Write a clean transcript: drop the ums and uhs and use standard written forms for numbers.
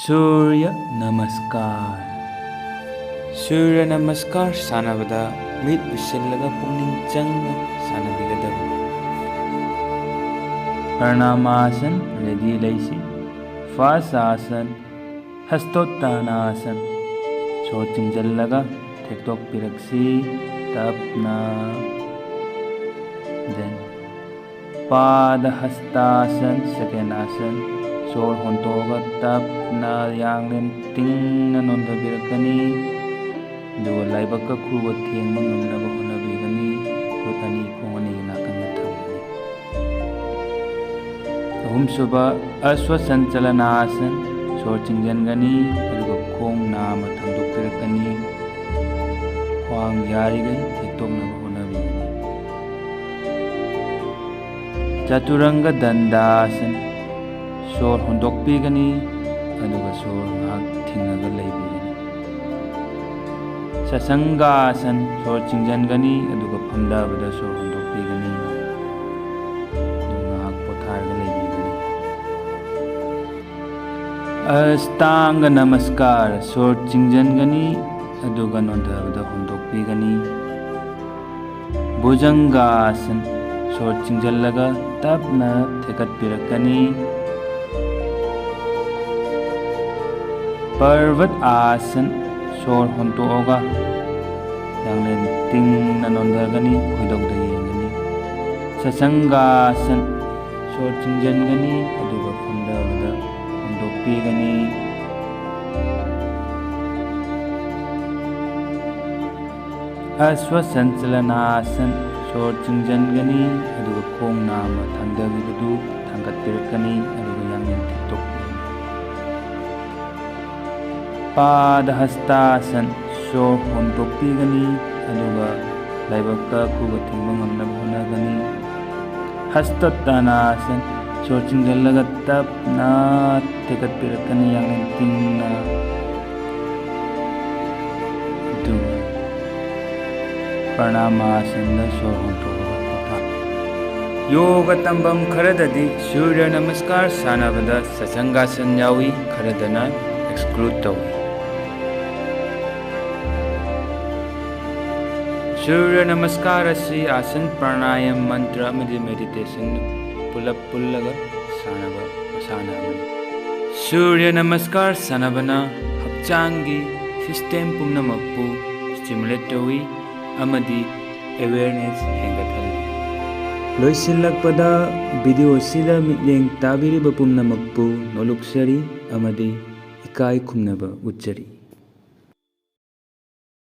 सूर्य नमस्कार। सूर्य नमस्कार सानबदा मिट उसिल्लगा पुंगनिंग चंगना सानबिगदब। प्रणामासन रेडी लैसी। फर्स्ट आसन हस्तोत्तानासन। सोर चिंजल्लगा थेक्तोक पिरक्सी तपना। देन पाद हस्तासन सेकेंड आसन। सोर होंतोगा तपना यांगलेन तिंगना नोंदबिरकनी। दुआ लाइबक्का खुवा थेंगबा ngamnaba honabigani। खुद अनी खोंग अनी नाकंदा थंगनी। अहुम सुबा अश्वसंचलनासन। सोर चिंजनगनी अदुगा खोंग नामा थंदोक्पिरकनी। ख्वांग यारिगै थेक्तोकनबा honabigani। चतुरंग दंडासन। सोर होंदोक्पिगनी अदुगा सोर ngahak thingnaga leibigani। ससंगासन। सोर चिंजनगनी अदुगा फमदाबदा सोर होंदोक्पिगनी। ngahak पोथारगा leibigani। अष्टांग नमस्कार। सोर चिंजनगनी अदुगा नोंदबदा होंदोक्पिगनी। भुजंगासन। सोर चिंजल्लगा तपना थेकटपिरकनी। पर्वत आसन। सोर होंतोगा यांगलेन तिंगना नोंदगनी खुदोगदा येंगनी। ससंगासन। सोर चिंजनगनी अदुगा फमदाबदा होंदोक्पिगनी। अश्वसंचलनासन। सोर चिंजनगनी अदुगा खोंग नामा थंगदगिबदु थंगटपिरकनी अदुगा यांगलेन थेक्तोक्पिगनी। पाद हस्तासन। सोर होंतोक्पिगनी अदुगा लाइबक्का खुगा थेंगबा ngamnaba honagani। हस्तोत्तानासन। सोर चिंजल्लगा तपना थेकटपिरकनी यांगलेन तिंगना। प्रणामासन सोर होंतोगा पोथा। योग तंबम खरददी सूर्य नमस्कार सानबदा ससंगासन यावी खरदना एक्सक्लूड तौई। सूर्य नमस्कार असी आसन प्राणायाम मंत्र अमदी मेडिटेशन पुलप पुल्लगा सानबा मसाना अमनी। सूर्य नमस्कार सानबना हक्चांगी सिस्टम पुम्नमक्पु स्टिमुलेट तौई अमदी अवेयरनेस हेंगथल्ली। लोइसिल्लकपदा वीडियो सिदा मिटलेंग ताबिरिबा पुम्नमक्पु नोलुक्सरी अमदी इकाई खुमनबा उच्चरी।